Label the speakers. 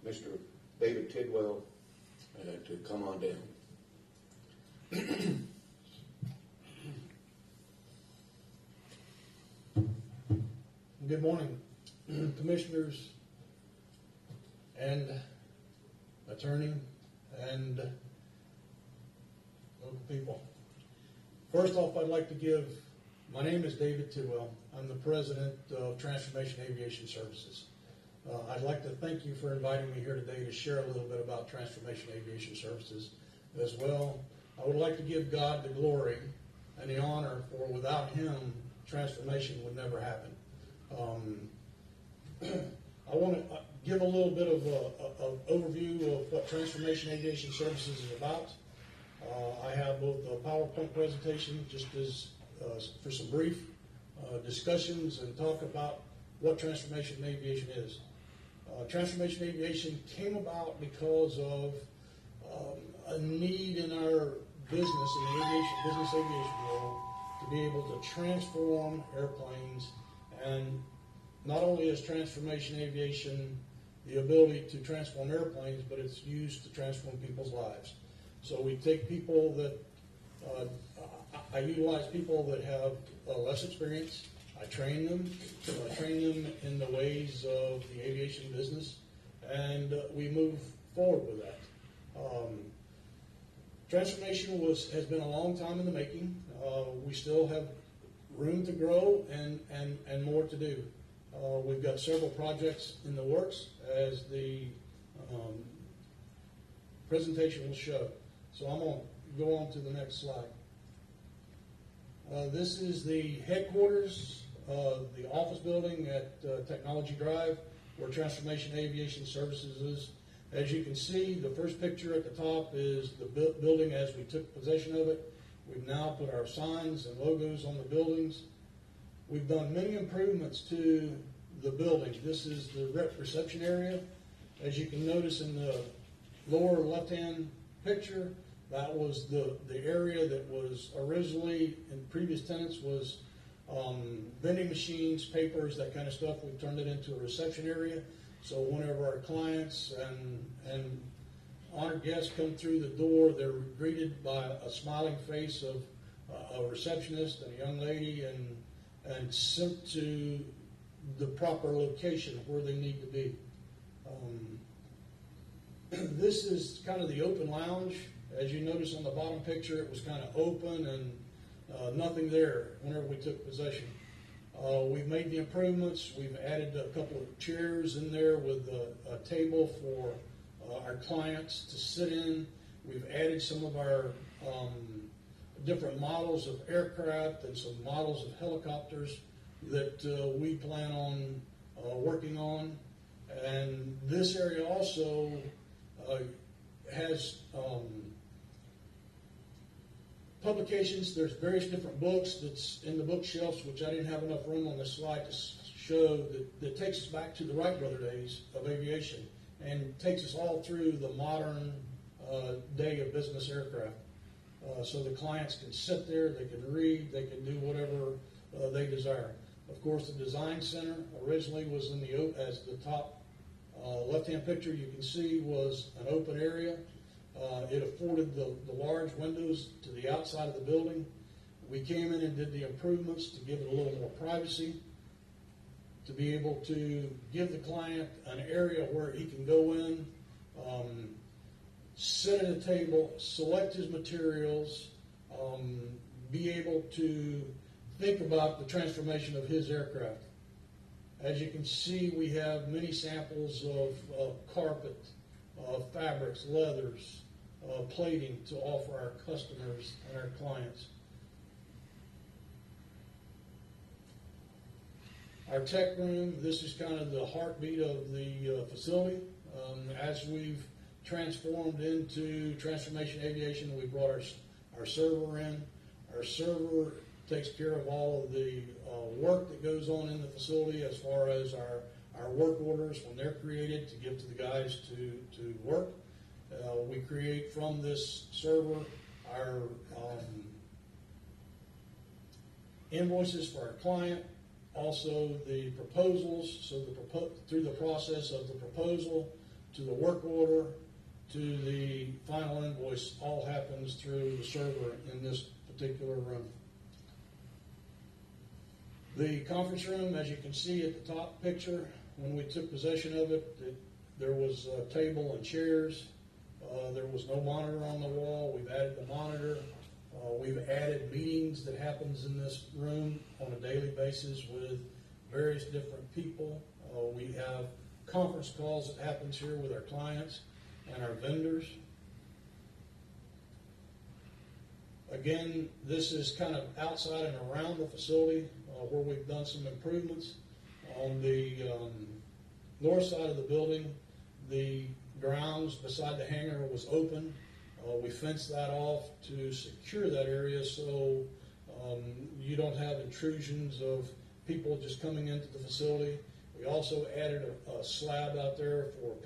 Speaker 1: Mr. David Tidwell to come on down.
Speaker 2: Good morning, commissioners and attorney and local people. First off, I'd like to my name is David Tidwell. I'm the president of Transformation Aviation Services. I'd like to thank you for inviting me here today to share a little bit about Transformation Aviation Services as well. I would like to give God the glory and the honor, for without Him, transformation would never happen. I want to give a little bit of an overview of what Transformation Aviation Services is about. I have both a PowerPoint presentation just as for some brief discussions and talk about what Transformation Aviation is. Transformation Aviation came about because of a need in our business, in the business aviation world, to be able to transform airplanes. And not only is Transformation Aviation the ability to transform airplanes, but it's used to transform people's lives. So we take people that, I utilize people that have less experience. I train them in the ways of the aviation business, and we move forward with that. Transformation has been a long time in the making. We still have room to grow and more to do. We've got several projects in the works, as the presentation will show. So I'm going to go on to the next slide. This is the headquarters, the office building at Technology Drive, where Transformation Aviation Services is. As you can see, the first picture at the top is the building as we took possession of it. We've now put our signs and logos on the buildings. We've done many improvements to the building. This is the reception area. As you can notice in the lower left-hand picture, that was the area that was originally in previous tenants was vending machines, papers, that kind of stuff. We've turned it into a reception area. So whenever our clients and honored guests come through the door, they're greeted by a smiling face of a receptionist and a young lady, and sent to the proper location where they need to be. This is kind of the open lounge. As you notice on the bottom picture, it was kind of open and nothing there whenever we took possession. We've made the improvements. We've added a couple of chairs in there with a table for our clients to sit in. We've added some of our different models of aircraft and some models of helicopters that we plan on working on. And this area also has publications. There's various different books that's in the bookshelves, which I didn't have enough room on this slide to show, that takes us back to the Wright brother days of aviation and takes us all through the modern day of business aircraft. So the clients can sit there, they can read, they can do whatever they desire. Of course, the design center originally was in as the top left-hand picture you can see was an open area. It afforded the large windows to the outside of the building. We came in and did the improvements to give it a little more privacy, to be able to give the client an area where he can go in, sit at a table, select his materials, be able to think about the transformation of his aircraft. As you can see, we have many samples of carpet, fabrics, leathers, plating to offer our customers and our clients. Our tech room, this is kind of the heartbeat of the facility. As we've transformed into Transformation Aviation, we brought our server in. Our server takes care of all of the work that goes on in the facility, as far as our work orders when they're created to give to the guys to work. We create from this server our invoices for our client, also the proposals. So through the process of the proposal, to the work order, to the final invoice, all happens through the server in this particular room. The conference room, as you can see at the top picture, when we took possession of it, there was a table and chairs. There was no monitor on the wall. We've added the monitor. We've added meetings that happens in this room on a daily basis with various different people. We have conference calls that happens here with our clients and our vendors. Again, this is kind of outside and around the facility where we've done some improvements. On the north side of the building, the grounds beside the hangar was open. We fenced that off to secure that area so you don't have intrusions of people just coming into the facility. We also added a slab out there for